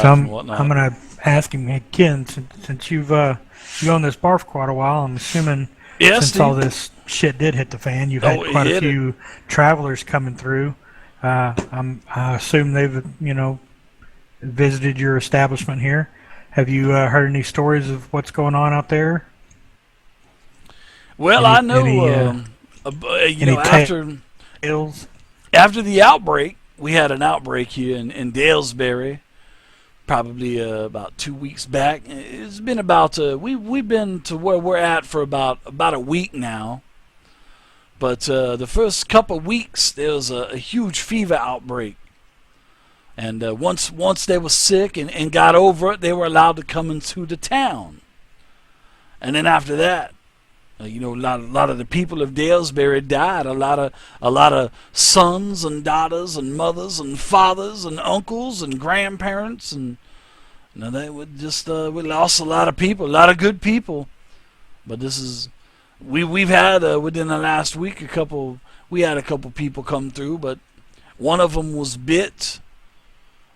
So and I'm whatnot. gonna ask him again since you owned this bar for quite a while. I'm assuming Yeah, since all Steve. this shit did hit the fan, you've Oh, had it quite a hit it. few travelers coming through. I assume they've visited your establishment here. Have you heard any stories of what's going on out there? Well, I Any know. any any After tales? the outbreak, we had an outbreak here in Dalesbury, probably about 2 weeks back. It's been about we've been to where we're at for about a week now. But the first couple of weeks, there was a huge fever outbreak, and once they were sick and got over it, they were allowed to come into the town. And then after that, a lot of the people of Dalesbury died. A lot of sons and daughters and mothers and fathers and uncles and grandparents, and they would just we lost a lot of people, a lot of good people. But this is we've had within the last week we had a couple people come through, but one of them was bit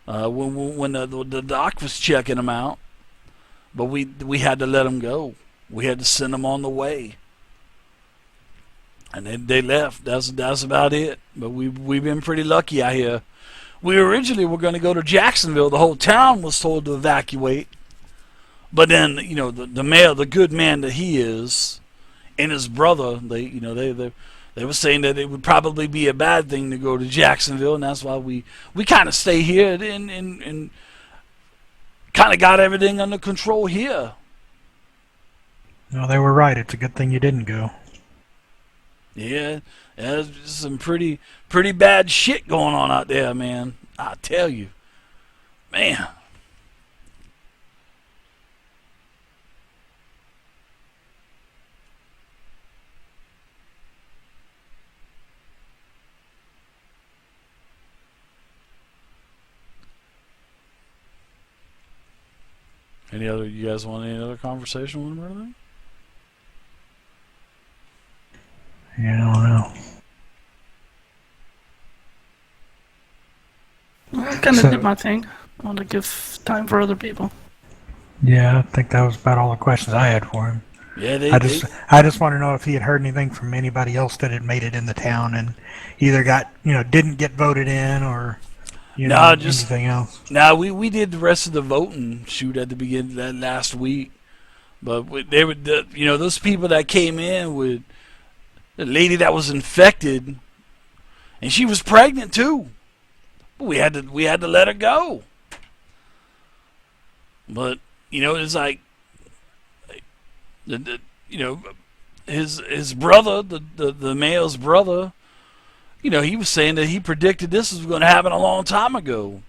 when the doc was checking him out. But we had to let him go. We had to send them on the way, and they left. That's about it. But we've been pretty lucky out here. We originally were going to go to Jacksonville. The whole town was told to evacuate, but then the mayor, the good man that he is, and his brother, they were saying that it would probably be a bad thing to go to Jacksonville, and that's why we kind of stay here and kind of got everything under control here. No, they were right. It's a good thing you didn't go. Yeah, there's some pretty bad shit going on out there, man. I tell you, man. You guys want any other conversation with him or anything? Yeah, I don't know. I kind of did my thing. I want to give time for other people. Yeah, I think that was about all the questions I had for him. Yeah, I just want to know if he had heard anything from anybody else that had made it in the town and either didn't get voted in or just anything else. we did the rest of the voting shoot at the beginning of that last week, but they were those people that came in with the lady that was infected, and she was pregnant too. But we had to let her go. But it's like the his brother, the male's brother, he was saying that he predicted this was going to happen a long time ago.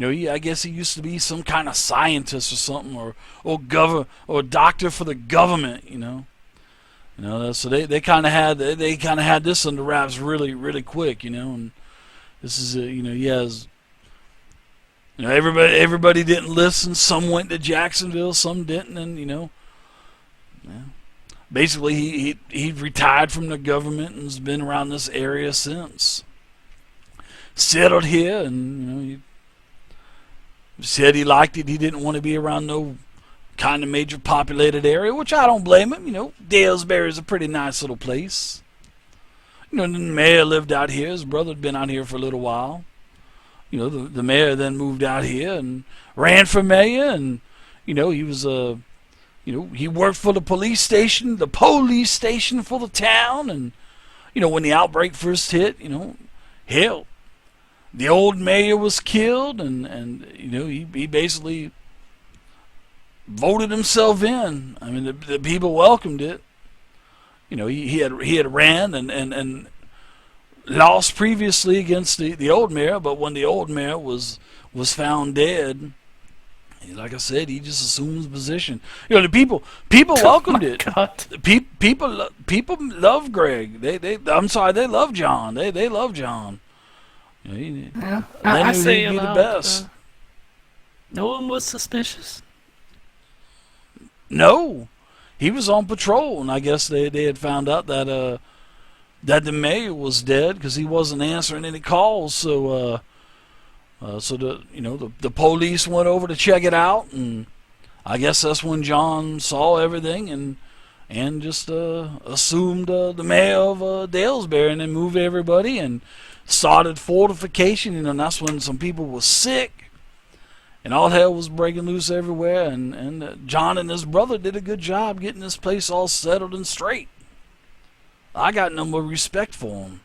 I guess he used to be some kind of scientist or something, or doctor for the government. So they kind of had this under wraps really really quick. And this is he has. Everybody didn't listen. Some went to Jacksonville, some didn't, and yeah. Basically he retired from the government and has been around this area since. Settled here, and he said he liked it. He didn't want to be around no kind of major populated area, which I don't blame him. Dalesbury is a pretty nice little place. The mayor lived out here. His brother had been out here for a little while. The mayor then moved out here and ran for mayor, and he was he worked for the police station for the town, and when the outbreak first hit, hell, the old mayor was killed, and he basically voted himself in. I mean, the people welcomed it. He had ran and lost previously against the old mayor, but when the old mayor was found dead, like I said, he just assumed the position. The people welcomed it. God. People love Greg. I'm sorry, they love John. They love John. Yeah, They I knew say he'd be the aloud, best. no one was suspicious. No, he was on patrol, and I guess they had found out that the mayor was dead because he wasn't answering any calls. So So the police went over to check it out, and I guess that's when John saw everything and just assumed the mayor of Dalesbury, and then moved everybody and started fortification. And that's when some people were sick, and all hell was breaking loose everywhere. And John and his brother did a good job getting this place all settled and straight. I got no more respect for them.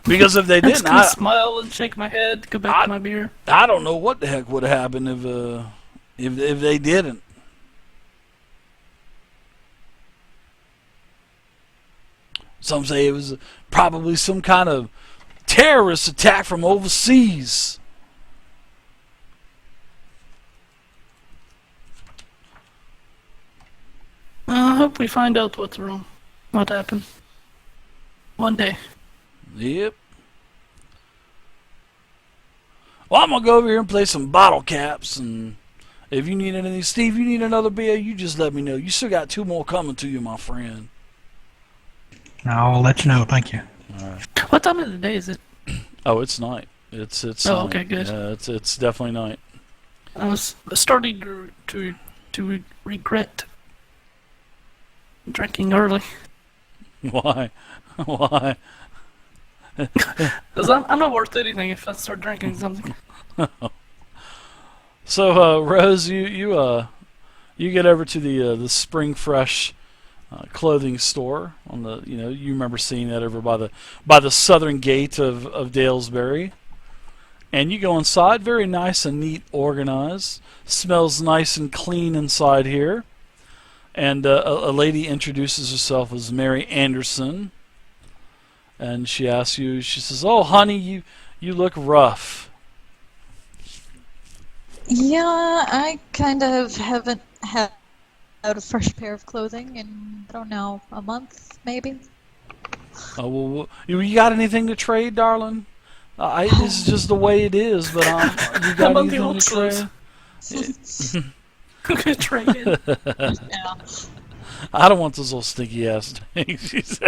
Because if they I'm just didn't, gonna smile and shake my head, go back to my beer. I don't know what the heck would have happened if they didn't. Some say it was probably some kind of terrorist attack from overseas. I hope we find out what's wrong. What happened. One day. Yep. Well, I'm going to go over here and play some bottle caps, and if you need anything, Steve, you need another beer, you just let me know. You still got 2 more coming to you, my friend. I'll let you know. Thank you. All right. What time of the day is it? Oh, it's night. It's Oh, night. okay, good. Yeah, it's definitely night. I was starting to regret drinking early. Why? Why? Because I'm not worth anything if I start drinking something. So, Rose, you get over to the Spring Fresh clothing store on the you remember seeing that over by the southern gate of Dalesbury, and you go inside. Very nice and neat, organized. Smells nice and clean inside here. And a lady introduces herself as Mary Anderson, and she asks you. She says, "Oh, honey, you look rough." Yeah, I kind of haven't had a fresh pair of clothing in, I don't know, a month, maybe? Oh, well, you got anything to trade, darling? This is just the way it is, but you got I'm on the anything old to clothes. trade? I'm gonna trade it. Yeah. I don't want those little stinky ass things, she says.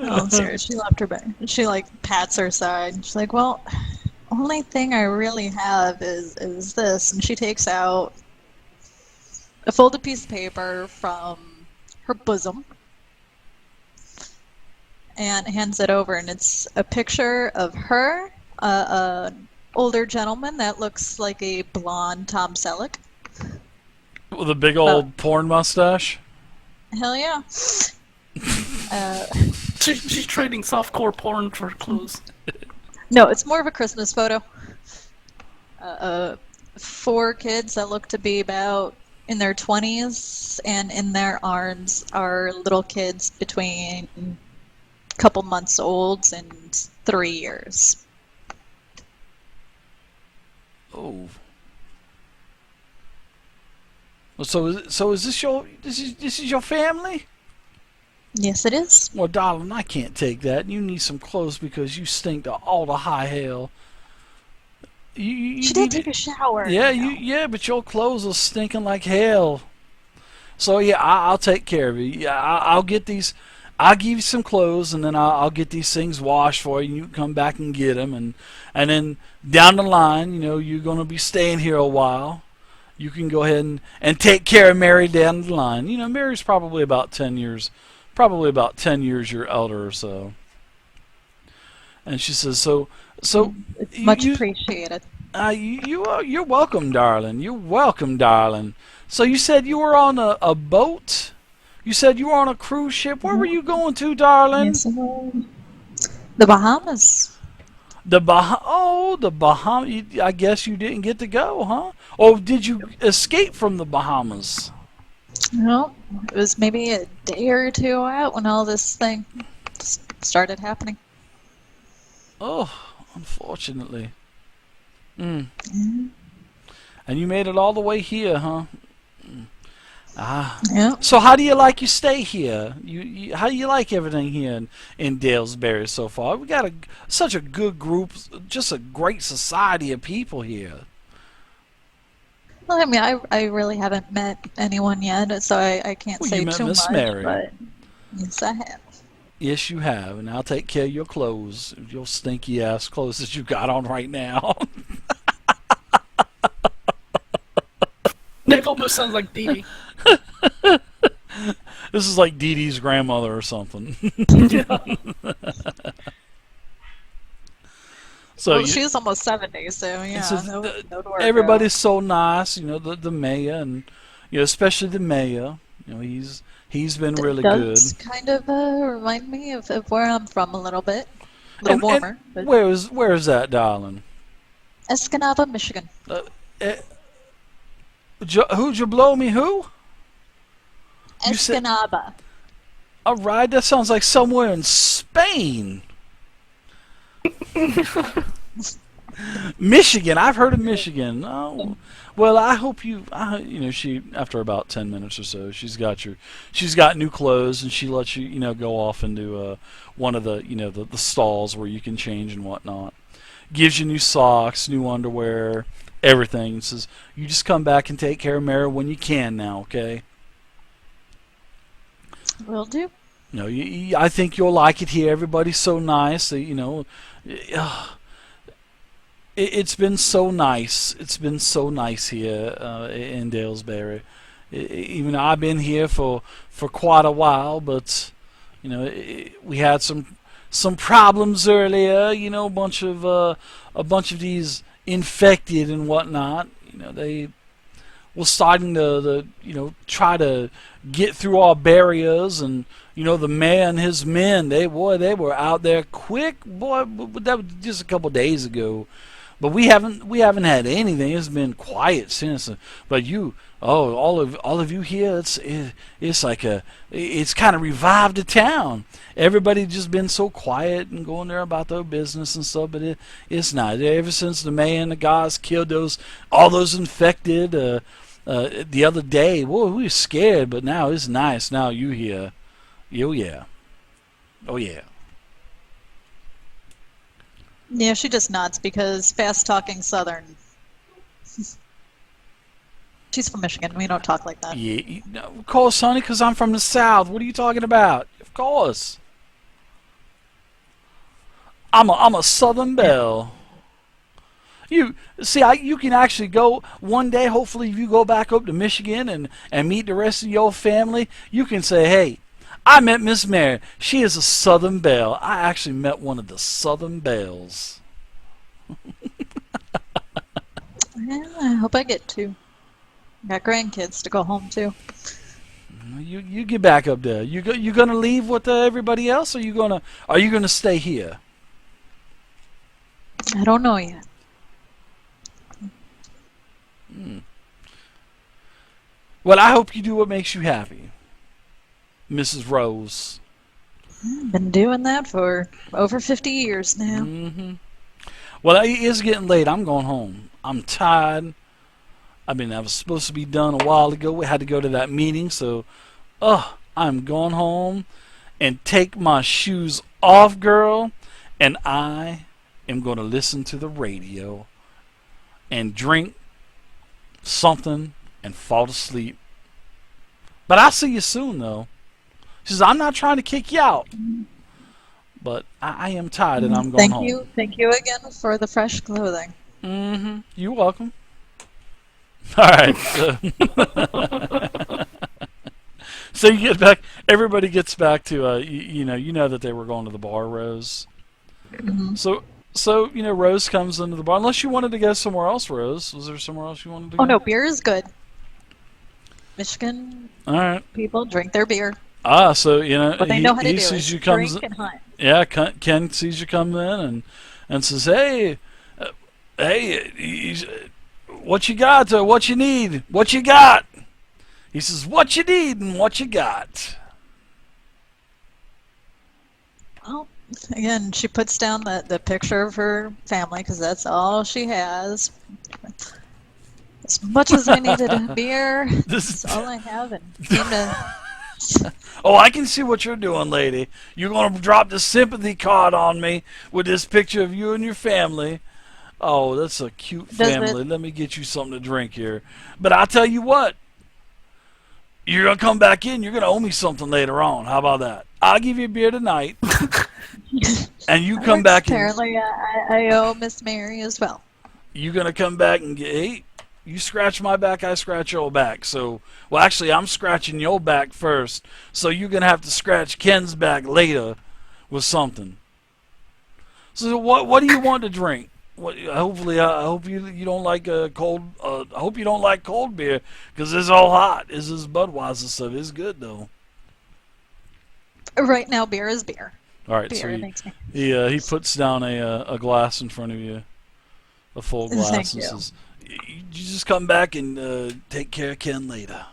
Oh, serious. She left her bed. She, like, pats her side. She's like, well, only thing I really have is this. And she takes out a folded piece of paper from her bosom and hands it over. And it's a picture of her, an older gentleman that looks like a blonde Tom Selleck. With a big old porn mustache? Hell yeah. She's trading softcore porn for clothes. No, it's more of a Christmas photo. 4 kids that look to be about in their 20s, and in their arms are little kids between a couple months old and 3 years. Oh. So is this your family? Yes, it is. Well, darling, I can't take that. You need some clothes because you stink to all the high hell. You She need did take a shower. Yeah, but your clothes are stinking like hell. So yeah, I'll take care of you. Yeah, I'll get these. I'll give you some clothes, and then I'll get these things washed for you. And you can come back and get them, and then down the line, you're gonna be staying here a while. You can go ahead and take care of Mary down the line. Mary's probably about 10 years your elder or so. And she says, so It's much appreciated. you're welcome, darling. You're welcome, darling. So you said you were on a boat? You said you were on a cruise ship. Where were you going to, darling? Yes, it was. The Bahamas. The Bahamas. I guess you didn't get to go, huh? Or did you escape from the Bahamas? No, it was maybe a day or 2 out when all this thing started happening. Oh, unfortunately. And you made it all the way here, huh? Yeah. So how do you like your stay here? How do you like everything here in Dalesbury so far? We got such a good group, just a great society of people here. Well, I mean, I really haven't met anyone yet, so I can't Well, say you met too Miss much. Mary. But yes, I have. Yes, you have, and I'll take care of your clothes, your stinky ass clothes that you got on right now. Nick almost sounds like Dee Dee. This is like Dee Dee's grandmother or something. Yeah. So Well, you- she's almost 70, so yeah, so no, the- no to worry, everybody's so nice, you know, the mayor, and you know, especially the mayor. You know, he's been girl. really It good. does kind of remind me of where I'm from a little bit. A little And warmer, but where is that, darling? Escanaba, Michigan. Who'd you blow me? Who? You said- Escanaba. All right, that sounds like somewhere in Spain. Michigan. I've heard of Michigan. Oh, well, I hope you. You know, she after about 10 minutes or so, she's got new clothes, and she lets you, you know, go off into one of the, you know, the stalls where you can change and whatnot. Gives you new socks, new underwear, everything. Says you just come back and take care of Mara when you can now, okay? Will do. No, I think you'll like it here. Everybody's so nice. You know, it's been so nice. It's been so nice here in Dalesbury. Even though I've been here for quite a while, but you know, we had some problems earlier. You know, a bunch of these infected and whatnot. You know, they were starting to you know, try to get through our barriers, and you know, the mayor and his men, they were out there quick, boy. But that was just a couple days ago. But we haven't had anything. It's been quiet since. But all of you here, it's like it's kind of revived the town. Everybody just been so quiet and going there about their business and stuff. But it's not. Ever since the mayor and the guys killed all those infected the other day, boy, we were scared. But now it's nice. Now you here. Oh yeah. Oh yeah. Yeah, she just nods because fast-talking Southern. She's from Michigan. We don't talk like that. Yeah, of course, honey, because I'm from the South. What are you talking about? Of course. I'm a Southern belle. You see, you can actually go one day. Hopefully, if you go back up to Michigan and meet the rest of your family, you can say, "Hey, I met Miss Mary. She is a Southern belle. I actually met one of the Southern belles." Yeah, I hope I get to. Got grandkids to go home to. You get back up there. You gonna leave with everybody else, or you gonna stay here? I don't know yet. Well, I hope you do what makes you happy, Mrs. Rose. Been doing that for over 50 years now. Mm-hmm. Well, it is getting late. I'm going home. I'm tired. I was supposed to be done a while ago. We had to go to that meeting, so I'm going home and take my shoes off, girl, and I am going to listen to the radio and drink something and fall asleep. But I'll see you soon, though. She says, I'm not trying to kick you out, but I am tired and I'm going home. Thank you again for the fresh clothing. Mm-hmm. You're welcome. All right. So you get back. Everybody gets back to you know that they were going to the bar, Rose. Mm-hmm. So you know, Rose comes into the bar. Unless you wanted to go somewhere else, Rose. Was there somewhere else you wanted to go? Oh no, beer is good. Michigan All right. people drink their beer, So you know, but they know how to he do sees it. you comes. Drink and hunt. Yeah, Ken sees you come in and says, "Hey, what you got? What you need? What you got?" He says, "What you need and what you got." Well, again, she puts down the picture of her family because that's all she has. As much as I needed a beer, This that's all I have, and came to. Oh, I can see what you're doing, lady. You're going to drop the sympathy card on me with this picture of you and your family. Oh, that's a cute Does family. Let me get you something to drink here. But I'll tell you what. You're going to come back in. You're going to owe me something later on. How about that? I'll give you a beer tonight, and you That come works. back and Apparently, I owe Miss Mary as well. you're gonna come back and get, hey, you scratch my back, I scratch your back. So, well, actually, I'm scratching your back first, so you're gonna have to scratch Ken's back later with something. So, what do you want to drink? Hopefully, I hope you don't like cold. I hope you don't like cold beer because it's all hot. This is Budweiser stuff. It's good though. Right now, beer is beer. All right, Beer so makes me. he puts down a glass in front of you, a full glass, Thank and you. says, "You just come back and take care of Ken later."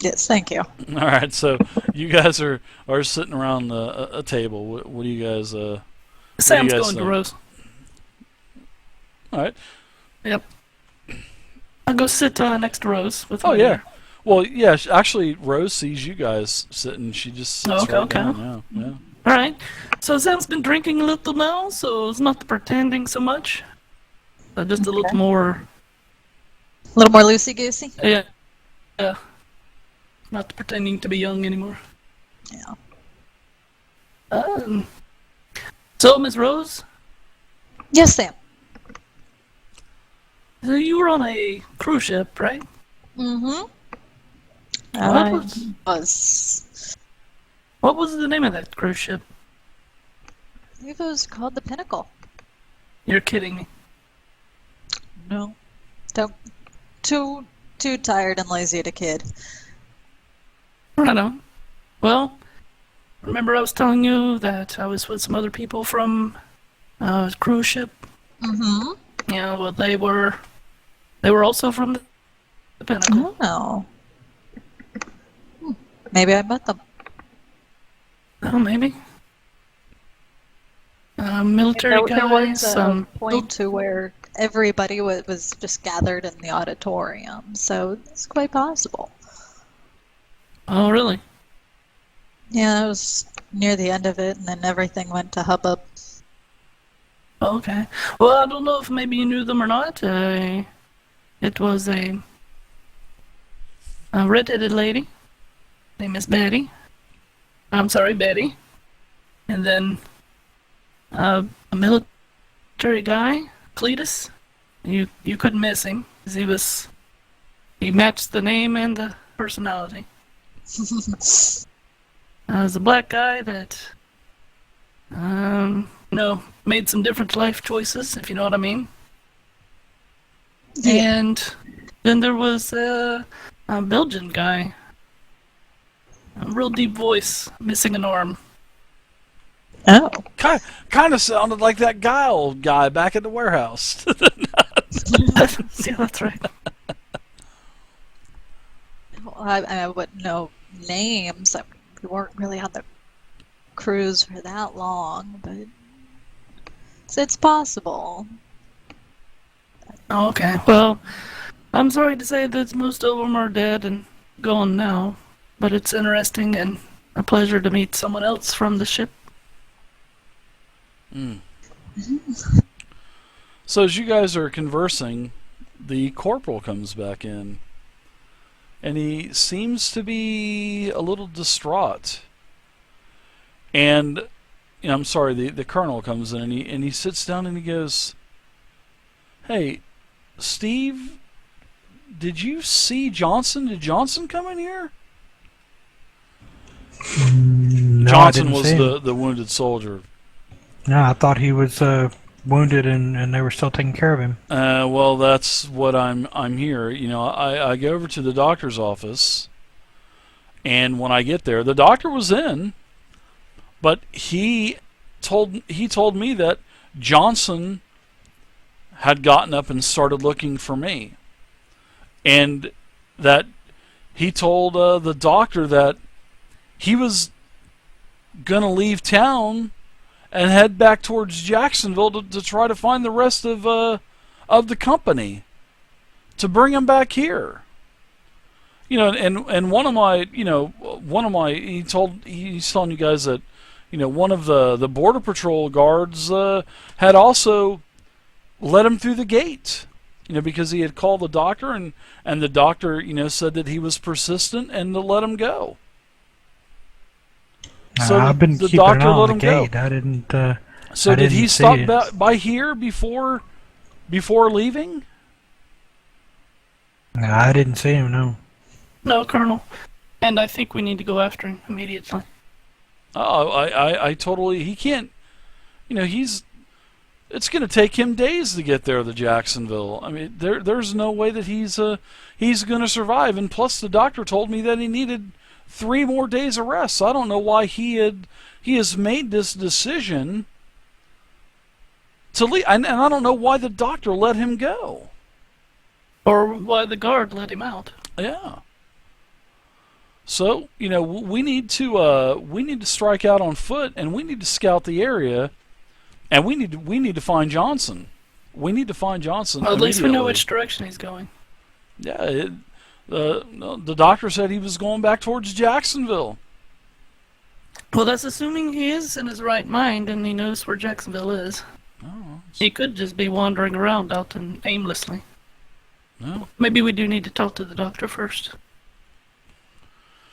Yes, thank you. All right, so you guys are sitting around a table. What do you guys? Sam's guys going to think? Rose. All right. Yep. I'll go sit next to Rose with Oh my yeah. Well, yeah. Actually, Rose sees you guys sitting. She just sits Okay, right okay. down. Yeah. All right. So Sam's been drinking a little now, so it's not pretending so much. Just a little more. A little more loosey goosey. Yeah. Yeah. Not pretending to be young anymore. Yeah. So, Miss Rose, Yes, Sam. so you were on a cruise ship, right? Mm-hmm. What Was. What was the name of that cruise ship? I believe it was called the Pinnacle. You're kidding me. No. Don't. Too tired and lazy to kid. Right on. Well, remember I was telling you that I was with some other people from a cruise ship? Mm-hmm. Yeah, well, they were also from the Pinnacle. Oh. Maybe I met them. Oh, maybe. Military There guys. was a point to where everybody was just gathered in the auditorium, so it's quite possible. Oh, really? Yeah, it was near the end of it, and then everything went to hubbub. Okay. Well, I don't know if maybe you knew them or not. It was a red-headed lady. Name is Betty. I'm sorry, Betty. And then a military guy, Cletus. You couldn't miss him 'cause he matched the name and the personality. There's a black guy that made some different life choices, if you know what I mean. Yeah. And then there was a Belgian guy, a real deep voice, missing an arm. Oh. Kind of sounded like that old guy back at the warehouse. Yeah, that's right. Well, I wouldn't know names. We weren't really on the cruise for that long, but it's possible. Oh, okay. Well, I'm sorry to say that most of them are dead and gone now, but it's interesting and a pleasure to meet someone else from the ship. So as you guys are conversing, the corporal comes back in, and he seems to be a little distraught. And I'm sorry, the colonel comes in and he sits down and he goes, "Hey, Steve, did you see Johnson? Did Johnson come in here?" No, I Johnson didn't was see him. the wounded soldier. No, I thought he was wounded and they were still taking care of him. Well, that's what I'm here. I go over to the doctor's office, and when I get there, the doctor was in, but he told me that Johnson had gotten up and started looking for me, and that he told the doctor that he was gonna leave town and head back towards Jacksonville to try to find the rest of the company to bring him back here. And one of my he's telling you guys that one of the border patrol guards had also let him through the gate because he had called the doctor, and the doctor, said that he was persistent and to let him go. So I've been the keeping an doctor eye on let the him go. gate. I didn't. So I did he didn't see stop it. by here before leaving? No, I didn't see him. No. No, Colonel. And I think we need to go after him immediately. Oh, I totally. He can't. It's going to take him days to get there to Jacksonville. I mean, there's no way that he's going to survive. And plus, the doctor told me that he needed 3 more days of rest. So I don't know why he has made this decision to leave, and I don't know why the doctor let him go. Or why the guard let him out. Yeah. So we need to strike out on foot, and we need to scout the area. And we need to find Johnson. We need to find Johnson. Well, at least we know immediately. which direction he's going. Yeah, the doctor said he was going back towards Jacksonville. Well, that's assuming he is in his right mind and he knows where Jacksonville is. Oh, He could just be wandering around out and aimlessly. no. Maybe we do need to talk to the doctor first.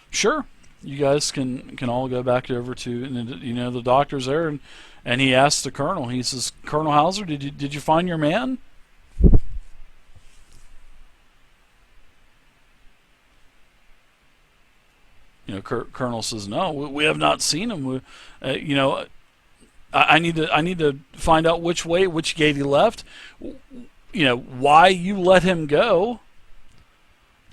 Sure. You guys can all go back over to, and the doctor's there, and he asked the colonel. He says, "Colonel Hauser, did you find your man?" Colonel says, "No, we have not seen him. I need to find out which gate he left. Why you let him go.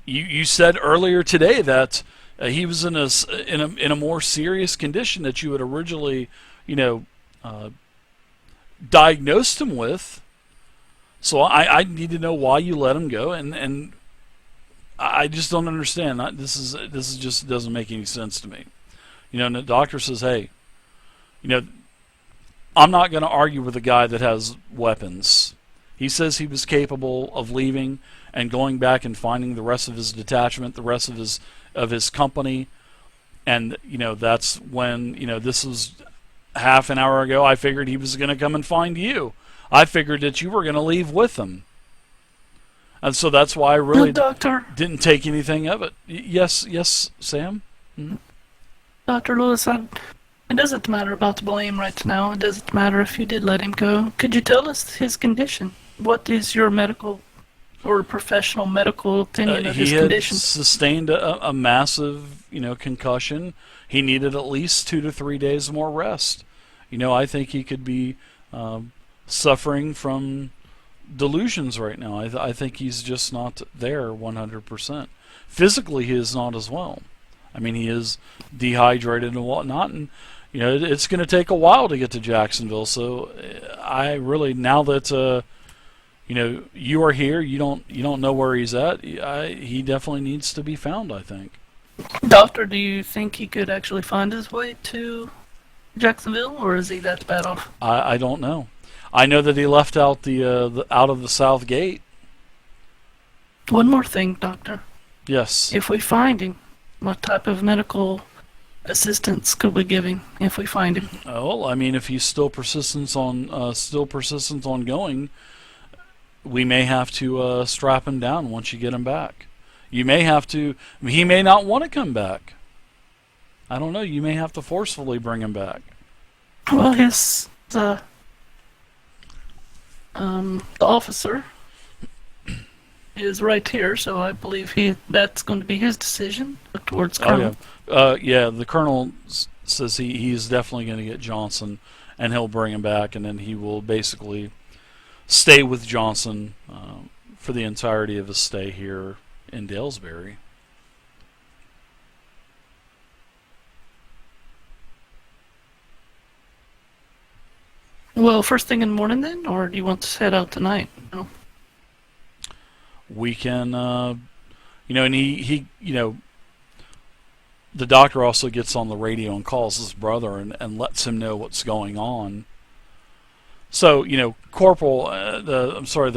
You said earlier today that he was in a more serious condition that you had originally, diagnosed him with. So I need to know why you let him go, and I just don't understand. This just doesn't make any sense to me. And the doctor says, hey, I'm not going to argue with a guy that has weapons. He says he was capable of leaving and going back and finding the rest of his detachment, the rest of his company, and that's when this was half an hour ago. I figured he was going to come and find you. I figured that you were going to leave with him, and so that's why I really Doctor, didn't take anything of it. Yes, Sam. Mm-hmm. Dr. Lewis, it doesn't matter about the blame right now. It doesn't matter if you did let him go. Could you tell us his condition? What is your medical or professional medical opinion of his condition? He had sustained a massive, concussion. He needed at least 2 to 3 days more rest. I think he could be suffering from delusions right now. I think he's just not there 100%. Physically, he is not as well. I mean, he is dehydrated and whatnot, and it's going to take a while to get to Jacksonville. So I really, now that you are here, you don't know where he's at. He definitely needs to be found, I think. Doctor, do you think he could actually find his way to Jacksonville, or is he that bad off? I don't know. I know that he left out the out of the south gate. One more thing, Doctor. Yes. If we find him, what type of medical assistance could we give him if we find him? Well, I mean, if he's still persistent on going, we may have to strap him down once you get him back. You may have to. He may not want to come back. I don't know. You may have to forcefully bring him back. Well, the officer is right here, so I believe that's going to be his decision towards Colonel. Oh yeah. The colonel says he's definitely going to get Johnson, and he'll bring him back, and then he will basically stay with Johnson for the entirety of his stay here in Dalesbury. Well, first thing in the morning then, or do you want to head out tonight? No. We can, and he the doctor also gets on the radio and calls his brother and lets him know what's going on. So, the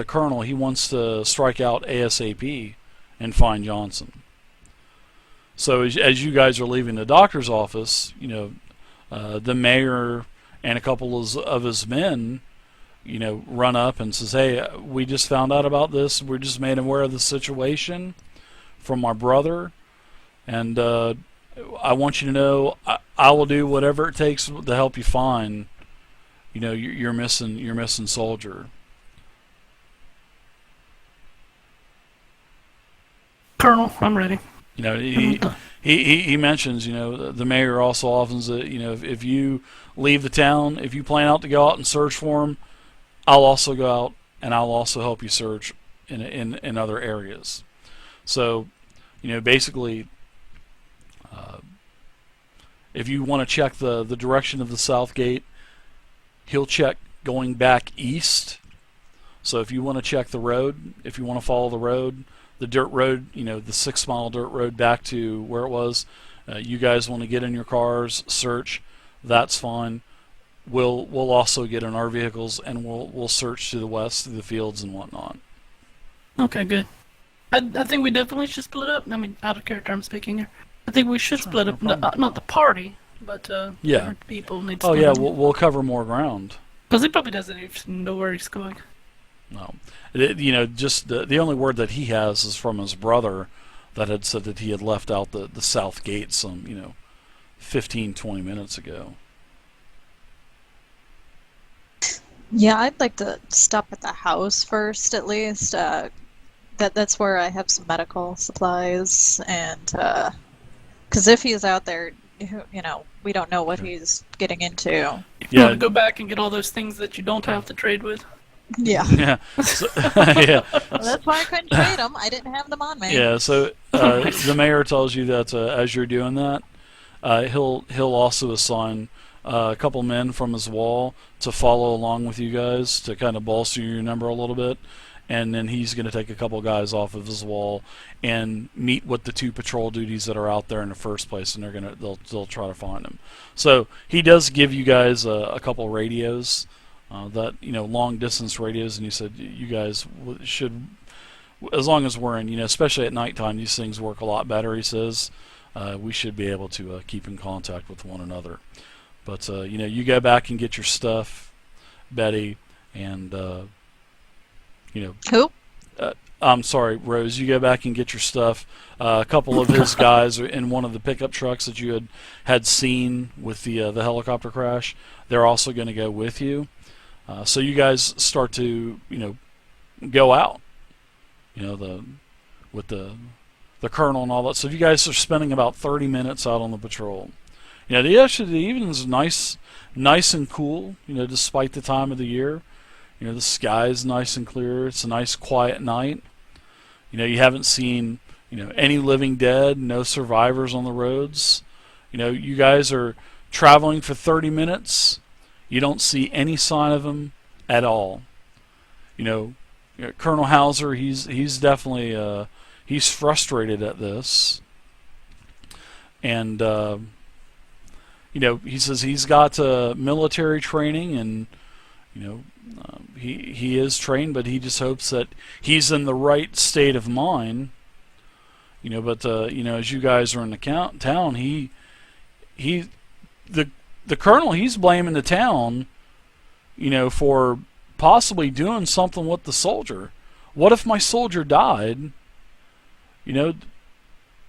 colonel, he wants to strike out ASAP and find Johnson. So as you guys are leaving the doctor's office, the mayor and a couple of his men run up and says, "Hey, we just found out about this. We're just made aware of the situation from my brother, and I want you to know I will do whatever it takes to help you find, your missing soldier." Colonel, I'm ready. He mentions, the mayor also offers that, if you leave the town, if you plan out to go out and search for him, I'll also go out and I'll also help you search in other areas. So, basically, if you want to check the direction of the south gate, he'll check going back east. So if you want to check the road, if you want to follow the road, the dirt road, the 6 mile dirt road back to where it was, you guys want to get in your cars, search, that's fine. We'll also get in our vehicles and we'll search to the west through the fields and whatnot. Okay, good. I think we definitely should split up. I mean, out of character, I'm speaking here. I think we should split up. Not the party, but Yeah. different people need to. Oh yeah, we'll cover more ground. Because he probably doesn't even know where he's going. No, just the only word that he has is from his brother, that had said that he had left out the south gate some 15-20 minutes ago. Yeah, I'd like to stop at the house first, at least. That's where I have some medical supplies, and because if he's out there, we don't know what he's getting into. You Yeah. want to go back and get all those things that you don't have to trade with. Yeah, Yeah. So, yeah. well, that's why I couldn't trade them. I didn't have them on me. Yeah. So the mayor tells you that as you're doing that, he'll also assign a couple men from his wall to follow along with you guys to kind of bolster your number a little bit, and then he's going to take a couple guys off of his wall and meet with the 2 patrol duties that are out there in the first place, and they'll try to find them. So he does give you guys a couple radios, that long distance radios, and he said you guys should, as long as we're in, especially at nighttime, these things work a lot better. He says we should be able to keep in contact with one another. But you go back and get your stuff, Betty, and Who? I'm sorry, Rose. You go back and get your stuff. A couple of his guys are in one of the pickup trucks that you had seen with the helicopter crash. They're also going to go with you. So you guys start to go out. With the colonel and all that. So you guys are spending about 30 minutes out on the patrol. The evening's nice and cool. Despite the time of the year. The sky's nice and clear. It's a nice quiet night. You haven't seen, any living dead, no survivors on the roads. You guys are traveling for 30 minutes. You don't see any sign of them at all. Colonel Hauser, he's definitely, he's frustrated at this. And, he says he's got military training and, he is trained, but he just hopes that he's in the right state of mind. But as you guys are in the town, the colonel, he's blaming the town, for possibly doing something with the soldier. What if my soldier died? And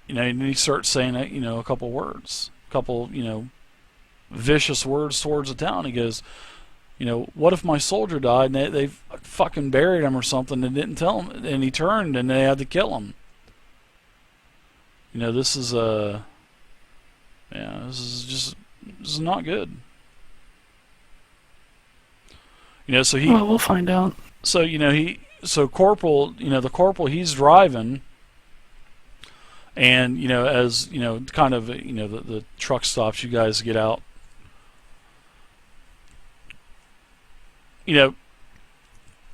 he starts saying a couple words, vicious words towards the town. He goes, what if my soldier died and they fucking buried him or something and didn't tell him, and he turned and they had to kill him? This is this is not good. So he. Well, we'll find out. So Corporal, the corporal, he's driving, and as kind of the truck stops, you guys get out.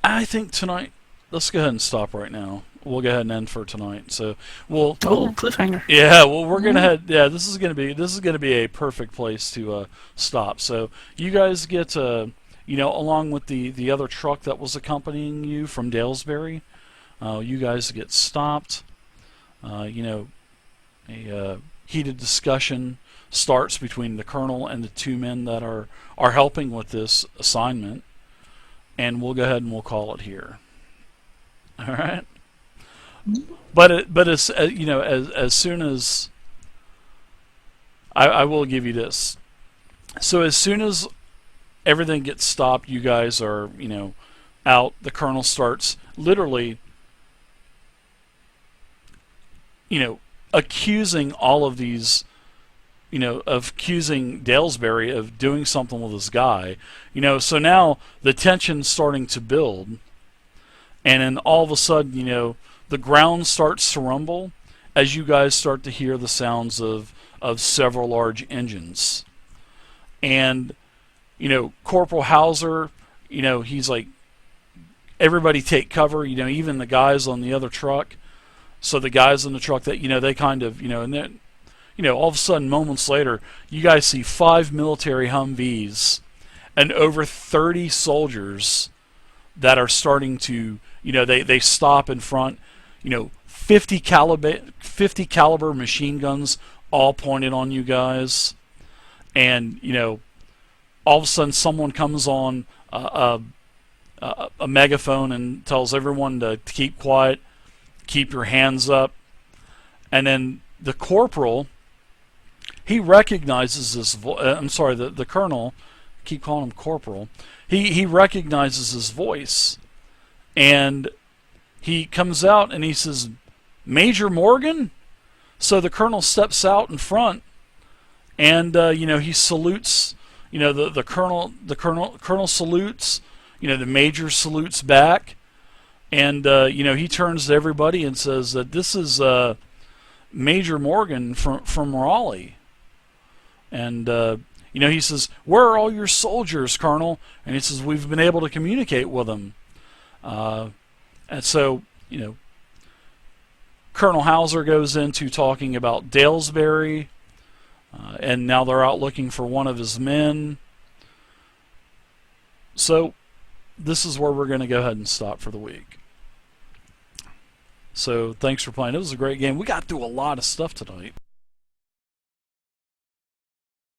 I think tonight, let's go ahead and stop right now. We'll go ahead and end for tonight. So we'll cliffhanger. Yeah, well, we're gonna head. Yeah, this is gonna be a perfect place to stop. So you guys get along with the other truck that was accompanying you from Dalesbury, you guys get stopped. A heated discussion starts between the colonel and the 2 men that are helping with this assignment. and we'll go ahead and we'll call it here. All right. But as you know, as soon as I will give you this. So as soon as everything gets stopped, you guys are, you know, out. The colonel starts literally, you know, accusing all of these, you know, of accusing Dalesbury of doing something with this guy. You know, so now the tension's starting to build, and then all of a sudden, you know, the ground starts to rumble as you guys start to hear the sounds of several large engines. And, you know, Corporal Hauser, you know, he's like, everybody take cover, you know, even the guys on the other truck. So the guys in the truck that, you know, they kind of, you know, and then, you know, all of a sudden, moments later, you guys see 5 military Humvees and over 30 soldiers that are starting to, you know, they stop in front, you know, 50 caliber machine guns all pointed on you guys. And, you know, all of a sudden someone comes on a megaphone and tells everyone to keep quiet, keep your hands up. And then the corporal, he recognizes this the colonel, keep calling him corporal, he recognizes his voice. And he comes out and he says, "Major Morgan?" So the colonel steps out in front, and you know, he salutes. You know, the colonel salutes. You know, the major salutes back, and you know, he turns to everybody and says that this is Major Morgan from Raleigh. And you know, he says, "Where are all your soldiers, Colonel?" And he says, "We've been able to communicate with them." And so, you know, Colonel Hauser goes into talking about Dalesbury, and now they're out looking for one of his men. So this is where we're going to go ahead and stop for the week. So thanks for playing. It was a great game. We got through a lot of stuff tonight.